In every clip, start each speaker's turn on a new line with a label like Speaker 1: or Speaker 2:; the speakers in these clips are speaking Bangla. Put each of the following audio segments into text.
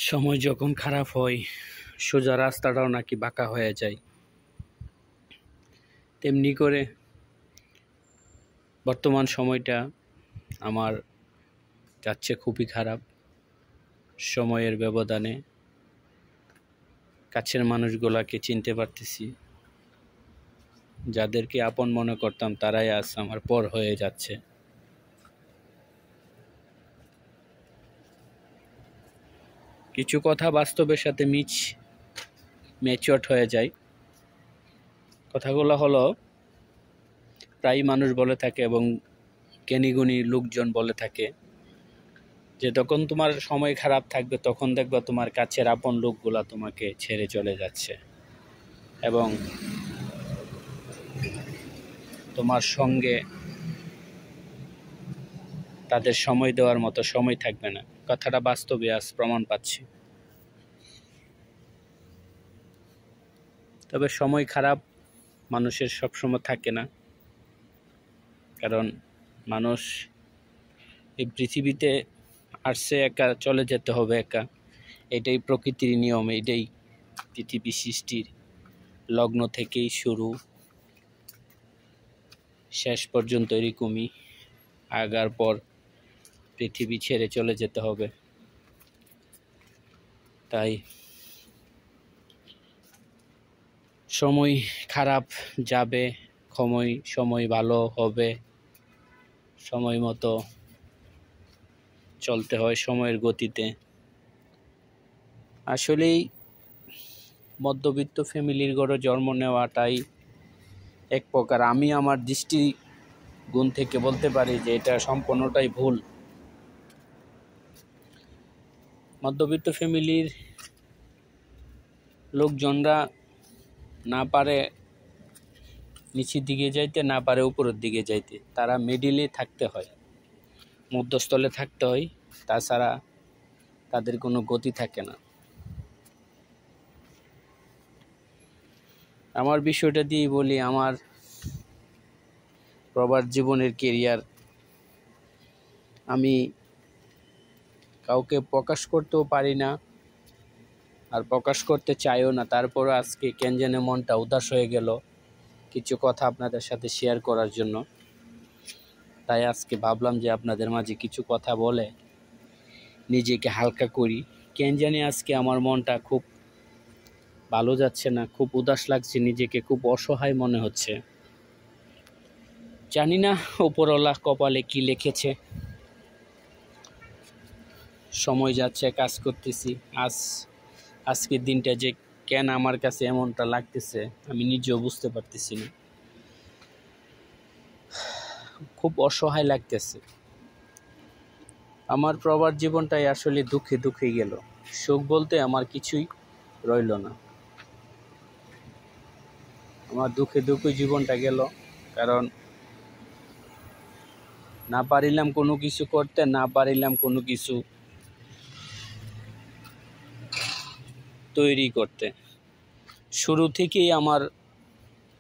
Speaker 1: সময় যখন খারাপ হয় সোজা রাস্তাটাও নাকি বাঁকা হয়ে যায়। তেমনি করে বর্তমান সময়টা আমার যাচ্ছে খুবই খারাপ। সময়ের ব্যবধানে কাছের মানুষগুলাকে চিনতে পারতেছি, যাদেরকে আপন মনে করতাম তারাই আজ আমার পর হয়ে যাচ্ছে। কিছু কথা বাস্তবের সাথে ম্যাচিওর হয়ে যায়। কথাগুলো হলো, প্রায় মানুষ বলে থাকে এবং জ্ঞানীগুণী লোকজন বলে থাকে যে যখন তোমার সময় খারাপ থাকবে তখন দেখবা তোমার কাছের আপন লোকগুলা তোমাকে ছেড়ে চলে যাচ্ছে এবং তোমার সঙ্গে তাদের সময় দেওয়ার মতো সময় থাকবে না। কথাটা বাস্তবে আজ প্রমাণ পাচ্ছি। তবে সময় খারাপ মানুষের সবসময় থাকে না, কারণ মানুষ এই পৃথিবীতে আসছে একা, চলে যেতে হবে একা। এটাই প্রকৃতির নিয়ম, এটাই পৃথিবী সৃষ্টির লগ্ন থেকেই শুরু, শেষ পর্যন্ত এরকমই। আগার পর পৃথিবী ছেড়ে চলে যেতে হবে। তাই সময় খারাপ যাবে, সময় ভালো হবে, সময় মতো চলতে হয় সময়ের গতিতে। আসলেই মধ্যবিত্ত ফ্যামিলির ঘরে জন্ম নেওয়াটাই এক প্রকার, আমি আমার দৃষ্টিগুণ থেকে বলতে পারি যে এটা সম্পূর্ণটাই ভুল। মধ্যবিত্ত ফ্যামিলির লোকজনরা না পারে নিচের দিকে যাইতে, না পারে উপরের দিকে যাইতে, তারা মিডিলে থাকতে হয়, মধ্যস্থলে থাকতে হয়, তাছাড়া তাদের কোনো গতি থাকে না। আমার বিষয়টা দিয়ে বলি, আমার প্রবাস জীবনের কেরিয়ার আমি কাউকে প্রকাশ করতেও পারি না, আর প্রকাশ করতে চাইও না। তারপর আজকে কেন জানি মনটা উদাস হয়ে গেল কিছু কথা আপনাদের সাথে শেয়ার করার জন্য। তাই আজকে ভাবলাম যে আপনাদের মাঝে কিছু কথা বলে নিজেকে হালকা করি। কেন জানি আজকে আমার মনটা খুব ভালো যাচ্ছে না, খুব উদাস লাগছে, নিজেকে খুব অসহায় মনে হচ্ছে। জানি না উপরওয়ালা কপালে কি লিখেছে। সময় যাচ্ছে, কাজ করতেছি, আজকের দিনটা যে কেন আমার কাছে এমনটা লাগতেছে আমি নিজেও বুঝতে পারতেছি না। খুব অসহায় লাগতেছে। আমার প্রবাস জীবনটাই আসলে দুঃখে দুঃখে গেল। সুখ বলতে আমার কিছুই রইল না। আমার দুঃখে দুঃখে জীবনটা গেল, কারণ না পারিলাম কোনো কিছু করতে, না পারিলাম কোনো কিছু তৈরি করতে। শুরু থেকেই আমার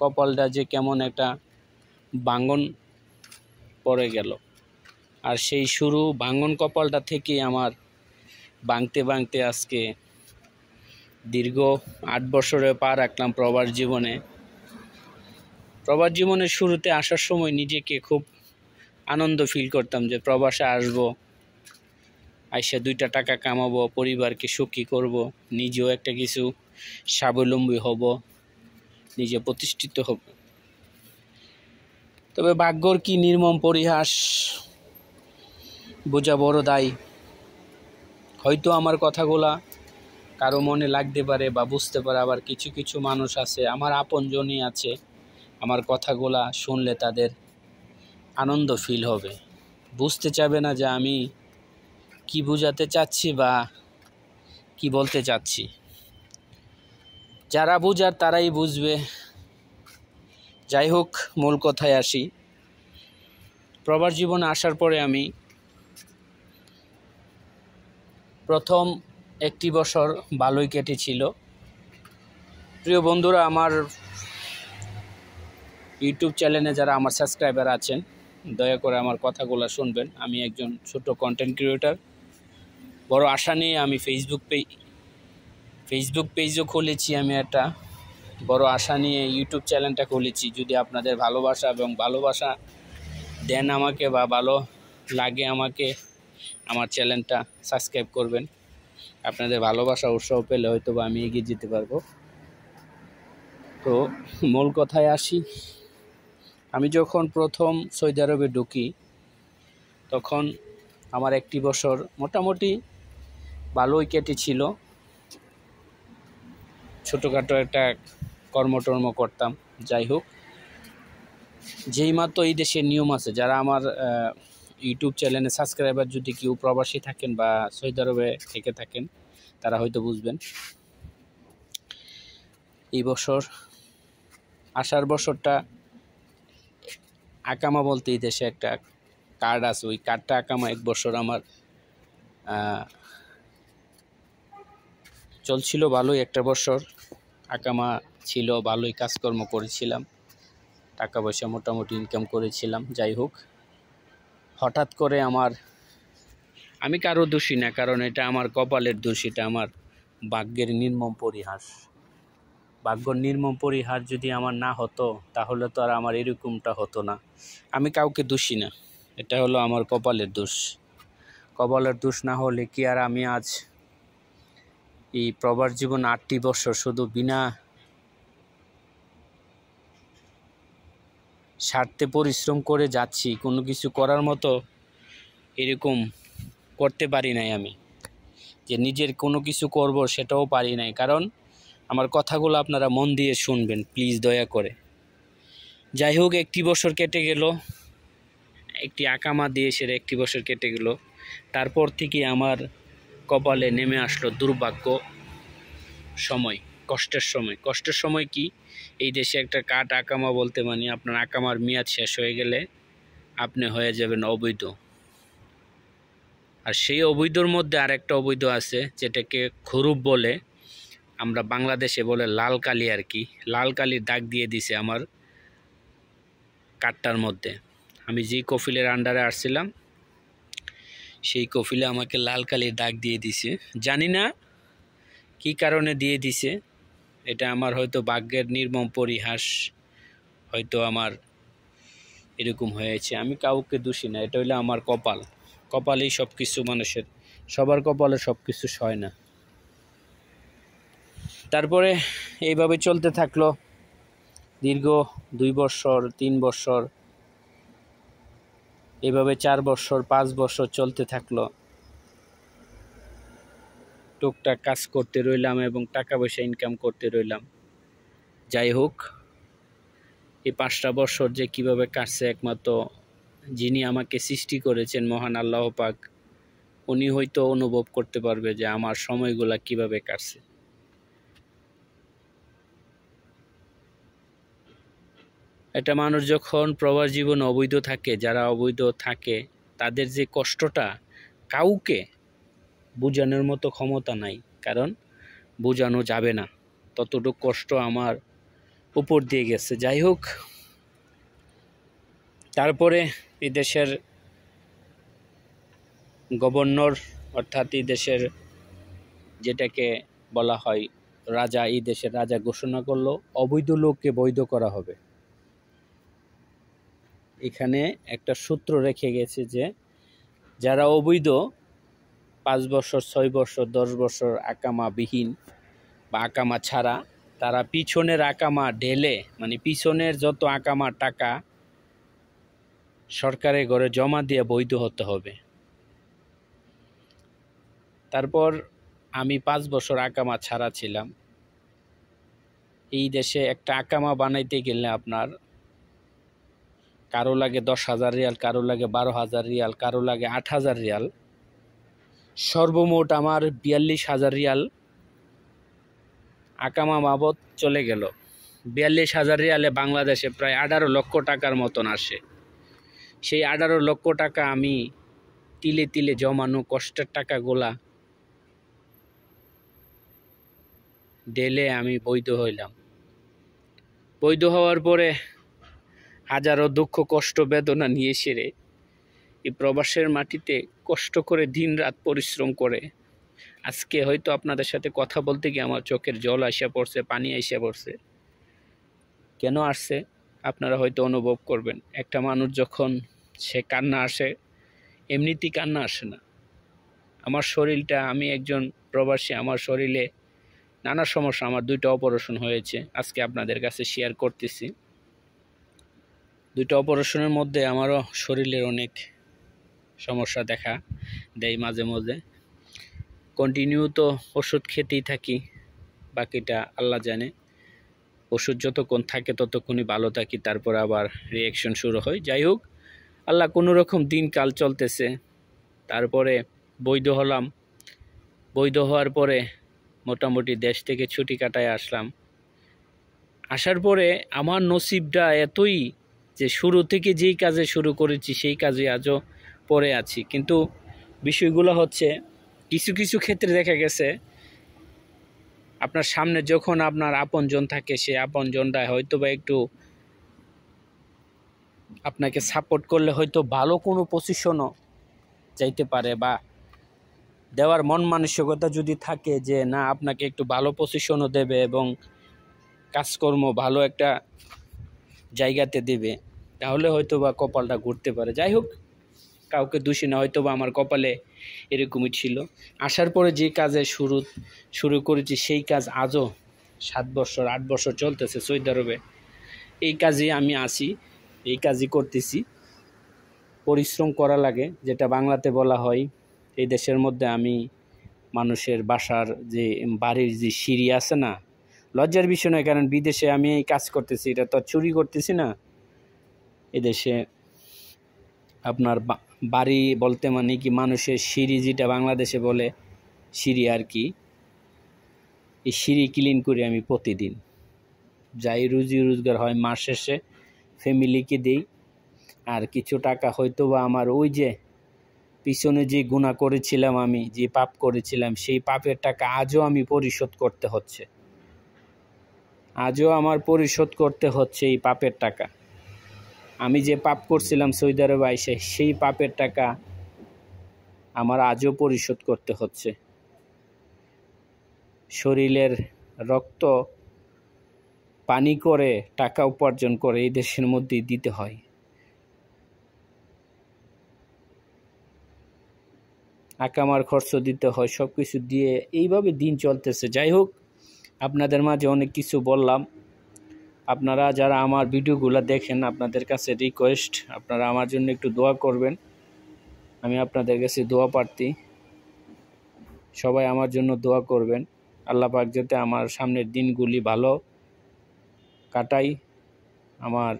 Speaker 1: কপালটা যে কেমন একটা ভাঙন পড়ে গেল, আর সেই শুরু ভাঙন কপালটা থেকেই আমার ভাঙতে ভাঙতে আজকে দীর্ঘ 8 বছরে পা রাখলাম প্রবাস জীবনে। প্রবাস জীবনের শুরুতে আসার সময় নিজেকে খুব আনন্দ ফিল করতাম যে প্রবাসে আসবো, আইসা 2টা টাকা কামাবো, পরিবারকে সুখী করব, নিজেও একটা কিছু স্বাবলম্বী হব, নিজে প্রতিষ্ঠিত হব। তবে ভাগ্যর কি নির্মম পরিহাস, বোঝা বড় দায়। হয়তো আমার কথাগুলা কারো মনে লাগতে পারে বা বুঝতে পারে, আবার কিছু কিছু মানুষ আছে, আমার আপনজনই আছে, আমার কথাগুলা শুনলে তাদের আনন্দ ফিল হবে, বুঝতে চাবে না যে আমি কি বোঝাতে চাচ্ছি বা কি বলতে চাচ্ছি। যারা বুঝার তারাই বুঝবে। যাই হোক, মূল কথায় আসি। প্রবাস জীবনে আসার পরে আমি প্রথম 1 বছর ভালোই কেটেছিল। প্রিয় বন্ধুরা, আমার ইউটিউব চ্যানেলে যারা আমার সাবস্ক্রাইবার আছেন, দয়া করে আমার কথাগুলো শুনবেন। আমি একজন ছোট কন্টেন্ট ক্রিয়েটর, বড় আশা নিয়ে আমি ফেসবুক পেজও খুলেছি, আমি একটা বড় আশা নিয়ে ইউটিউব চ্যানেলটা খুলেছি। যদি আপনাদের ভালোবাসা এবং ভালোবাসা দেন আমাকে বা ভালো লাগে আমাকে, আমার চ্যানেলটা সাবস্ক্রাইব করবেন। আপনাদের ভালোবাসা উৎসাহ পেলে হয়তো বা আমি এগিয়ে যেতে পারবো। তো মূল কথায় আসি, আমি যখন প্রথম সৌদি আরবে ঢুকি তখন আমার 1 বছর মোটামুটি ভালোই কেটেছিল। ছোটোখাটো একটা কর্মটর্ম করতাম। যাই হোক, যেই মাত্র এই দেশের নিয়ম আছে, যারা আমার ইউটিউব চ্যানেলে সাবস্ক্রাইবার যদি কেউ প্রবাসী থাকেন বা সৌদি আরবে থেকে থাকেন তারা হয়তো বুঝবেন। এই বছর আসার বছরটা আকামা বলতে এই দেশে একটা কার্ড আছে, ওই কার্ডটা আকামা 1 বছর আমার চলছিল ভালোই। 1 বছর আকামা ছিল, ভালোই কাজকর্ম করেছিলাম, টাকা পয়সা মোটামুটি ইনকাম করেছিলাম। যাই হোক, হঠাৎ করে আমি কারো দোষী না, কারণ এটা আমার কপালের দোষ, এটা আমার ভাগ্যের নির্মম পরিহাস। ভাগ্যের নির্মম পরিহাস যদি আমার না হতো তাহলে তো আর আমার এরকমটা হতো না। আমি কাউকে দোষী না, এটা হলো আমার কপালের দোষ। কপালের দোষ না হলে কি আর আমি আজ এই প্রবাস জীবন 8টি বছর শুধু বিনা স্বার্থে পরিশ্রম করে যাচ্ছি, কোনো কিছু করার মতো এরকম করতে পারি নাই। আমি যে নিজের কোনো কিছু করব সেটাও পারি নাই। কারণ আমার কথাগুলো আপনারা মন দিয়ে শুনবেন প্লিজ, দয়া করে। যাই হোক, 1 বছর কেটে গেল, একটি আকামা দিয়ে সেরে 1 বছর কেটে গেল। তারপর থেকে আমার কপালে নেমে আসলো দুর্ভাগ্য সময়, কষ্টের সময়। কষ্টের সময় কি, এই দেশে একটা কার্ড আকামা বলতে মানে আপনার আকামার মেয়াদ শেষ হয়ে গেলে আপনি হয়ে যাবেন অবৈধ। আর সেই অবৈধর মধ্যে আরেকটা অবৈধ আছে, যেটাকে খরুপ বলে, আমরা বাংলাদেশে বলে লাল কালি আর কি। লাল কালির দাগ দিয়ে দিছে আমার কার্ডটার মধ্যে। আমি যেই কফিলের আন্ডারে আসছিলাম সেই কফিলে আমাকে লাল কালির দাগ দিয়ে দিছে। জানি না কি কারণে দিয়ে দিছে, এটা আমার হয়তো ভাগ্যের নির্মম পরিহাস, হয়তো আমার এরকম হয়েছে। আমি কাউকে দোষী না, এটা হইলো আমার কপাল। কপালেই সব কিছু, মানুষের সবার কপালে সব কিছু হয় না। তারপরে এইভাবে চলতে থাকলো দীর্ঘ 2 বছর, 3 বছর, এইভাবে 4 বছর, 5 বছর চলতে থাকলো। টুকটাক কাজ করতে রইলাম এবং টাকা পয়সা ইনকাম করতে রইলাম। যাই হোক, এই 5টা বছর যে কিভাবে কাটছে একমাত্র যিনি আমাকে সৃষ্টি করেছেন, মহান আল্লাহ পাক, উনি হয়তো অনুভব করতে পারবে যে আমার সময়গুলা কিভাবে কাটছে। একটা মানুষ যখন প্রবাস জীবন অবৈধ থাকে, যারা অবৈধ থাকে তাদের যে কষ্টটা কাউকে বোঝানোর মতো ক্ষমতা নাই, কারণ বোঝানো যাবে না, ততটুকু কষ্ট আমার উপর দিয়ে গেছে। যাই হোক, তারপরে এই দেশের গভর্নর, অর্থাৎ এই দেশের যেটাকে বলা হয় রাজা, এই দেশের রাজা ঘোষণা করলো অবৈধ লোককে বৈধ করা হবে। এখানে একটা সূত্র রেখে গেছে যে যারা অবৈধ 5 বছর, 6 বছর, 10 বছর আকামা বিহীন বা আকামা ছাড়া, তারা পিছনের আকামা ঢেলে, মানে পিছনের যত আকামা টাকা সরকারের ঘরে জমা দিয়ে বৈধ হতে হবে। তারপর আমি 5 বছর আকামা ছাড়া ছিলাম। এই দেশে একটা আকামা বানাইতে গেলে আপনার কারো লাগে 10,000 রিয়াল, কারো লাগে 12,000 রিয়াল, কারো লাগে 8,000 রিয়াল। সর্বমোট আমার 42,000 রিয়াল আকামা বাবদ চলে গেল। 42,000 রিয়ালে বাংলাদেশে প্রায় 18 লক্ষ টাকার মতন আসে। সেই 18 লক্ষ টাকা আমি তিলে তিলে জমানো কষ্টের টাকাগুলা ঢেলে আমি বৈধ হইলাম। বৈধ হওয়ার পরে হাজারো দুঃখ কষ্ট বেদনা নিয়ে সেরে এই প্রবাসের মাটিতে কষ্ট করে দিন রাত পরিশ্রম করে আজকে হয়তো আপনাদের সাথে কথা বলতে গিয়ে আমার চোখের জল আসা পড়ছে, পানি আসা পড়ছে। কেন আসছে আপনারা হয়তো অনুভব করবেন। একটা মানুষ যখন সে কান্না আসে, এমনিতেই কান্না আসে না। আমার শরীরটা, আমি একজন প্রবাসী, আমার শরীরে নানা সমস্যা, আমার 2টা অপারেশন হয়েছে, আজকে আপনাদের কাছে শেয়ার করতেছি। 2টা অপারেশনের মধ্যে আমারও শরীরের অনেক সমস্যা দেখা দেয় মাঝে মাঝে। কন্টিনিউ তো ওষুধ খেতেই থাকি, বাকিটা আল্লাহ জানে। ওষুধ যতক্ষণ থাকে ততক্ষণই ভালো থাকি, তারপর আবার রিঅ্যাকশন শুরু হয়। যাই হোক, আল্লাহ কোনো রকম দিনকাল চলতেছে। তারপরে বৈধ হলাম, বৈধ হওয়ার পরে মোটামুটি দেশ থেকে ছুটি কাটায় আসলাম। আসার পরে আমার নসিবটা এতই যে শুরু থেকে যেই কাজে শুরু করেছি সেই কাজে আজও পড়ে আছি। কিন্তু বিষয়গুলো হচ্ছে, কিছু কিছু ক্ষেত্রে দেখা গেছে আপনার সামনে যখন আপনার আপনজন থাকে, সে আপনজনটা হয়তো বা একটু আপনাকে সাপোর্ট করলে হয়তো ভালো কোনো পজিশনও যাইতে পারে, বা দেওয়ার মন মানসিকতা যদি থাকে যে না আপনাকে একটু ভালো পজিশনও দেবে এবং কাজকর্ম ভালো একটা জায়গাতে দেবে, তাহলে হয়তো বা কপালটা ঘুরতে পারে। যাই হোক, কাউকে দোষী না, হয়তো বা আমার কপালে এরকমই ছিল। আসার পরে যে কাজে শুরু করেছি সেই কাজ আজও 7 বছর 8 বছর চলতেছে সৌদি আরবে। এই কাজে আমি আসি, এই কাজই করতেছি। পরিশ্রম করা লাগে, যেটা বাংলাতে বলা হয়। এই দেশের মধ্যে আমি মানুষের বাসার যে বাড়ির যে সিঁড়ি আছে না, লজ্জার বিষয় নয়, কারণ বিদেশে আমি এই কাজ করতেছি, এটা তো চুরি করতেছি না। এদেশে আপনার বাড়ি বলতে মানে কি, মানুষের সিঁড়ি যেটা বাংলাদেশে বলে সিঁড়ি আর কি, এই সিঁড়ি ক্লিন করি আমি প্রতিদিন। যাই রুজি রোজগার হয় মাস শেষে ফ্যামিলিকে দিই, আর কিছু টাকা হয়তো বা আমার ওই যে পিছনে যে গুনাহ করেছিলাম, আমি যে পাপ করেছিলাম, সেই পাপের টাকা আজও আমি পরিশোধ করতে হচ্ছে। আজও আমার পরিশোধ করতে হচ্ছে এই পাপের টাকা। আমি যে পাপ করছিলাম সৌদি আরবে এসে, সেই পাপের টাকা আমার আজও পরিশোধ করতে হচ্ছে। শরীরের রক্ত পানি করে টাকা উপার্জন করে এই দেশের মধ্যেই দিতে হয়। আকামার খরচ দিতে হয়, সব কিছু দিয়ে এইভাবে দিন চলতেছে। যাই হোক, আপনাদের মাঝে অনেক কিছু বললাম। আপনারা যারা আমার ভিডিওগুলো দেখেন, আপনাদের কাছে রিকোয়েস্ট, আপনারা আমার জন্য একটু দোয়া করবেন। আমি আপনাদের কাছে দোয়া প্রার্থী, সবাই আমার জন্য দোয়া করবেন। আল্লাহ পাক যাতে আমার সামনের দিনগুলি ভালো কাটাই, আমার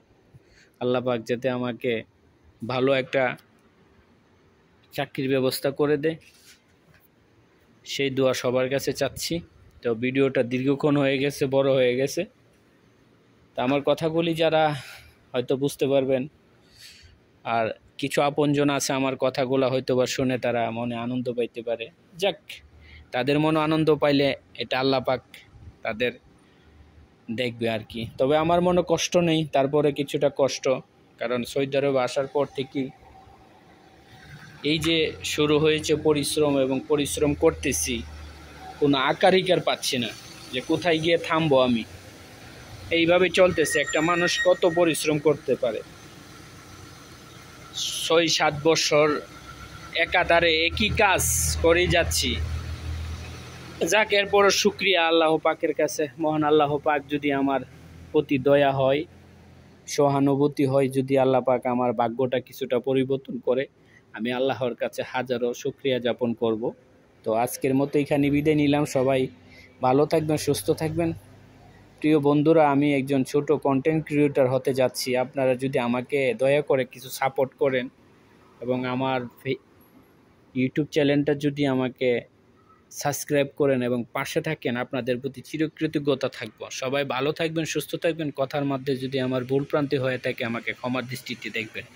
Speaker 1: আল্লাহ পাক যাতে আমাকে ভালো একটা চাকরির ব্যবস্থা করে দেয়, সেই দোয়া সবার কাছে চাচ্ছি। তো ভিডিওটা দীর্ঘক্ষণ হয়ে গেছে, বড় হয়ে গেছে। তা আমার কথাগুলি যারা হয়তো বুঝতে পারবেন, আর কিছু আপনজন আছে আমার কথাগুলো হয়তো বা শুনে তারা মনে আনন্দ পাইতে পারে। যাক, তাদের মনে আনন্দ পাইলে এটা আল্লাহ পাক তাদের দেখবে আর কি। তবে আমার মনে কষ্ট নেই, তারপরে কিছুটা কষ্ট, কারণ সৌদি আরবে আসার পর থেকেই এই যে শুরু হয়েছে পরিশ্রম, এবং পরিশ্রম করতেছি, কোনো আকারিকার পাচ্ছি না যে কোথায় গিয়ে থামবো আমি। এইভাবে চলতেছে। একটা মানুষ কত পরিশ্রম করতে পারে? 6-7 বছর একাধারে একই কাজ করে যাচ্ছি। যাক, এরপরও শুকরিয়া আল্লাহ পাকের কাছে। মহান আল্লাহ পাক যদি আমার প্রতি দয়া হয়, সহানুভূতি হয়, যদি আল্লাহ পাক আমার ভাগ্যটা কিছুটা পরিবর্তন করে, আমি আল্লাহর কাছে হাজারো শুকরিয়া যাপন করব। তো আজকের মতো এখানে বিদায় নিলাম। সবাই ভালো থাকবেন, সুস্থ থাকবেন। প্রিয় বন্ধুরা, আমি একজন ছোট কন্টেন্ট ক্রিয়েটর হতে যাচ্ছি। আপনারা যদি আমাকে দয়া করে কিছু সাপোর্ট করেন এবং আমার ইউটিউব চ্যানেলটা যদি আমাকে সাবস্ক্রাইব করেন এবং পাশে থাকেন, আপনাদের প্রতি চিরকৃতজ্ঞতা থাকব। সবাই ভালো থাকবেন, সুস্থ থাকবেন। কথার মধ্যে যদি আমার ভুল প্রান্তি হয়ে থাকে আমাকে ক্ষমার দৃষ্টিতে দেখবেন।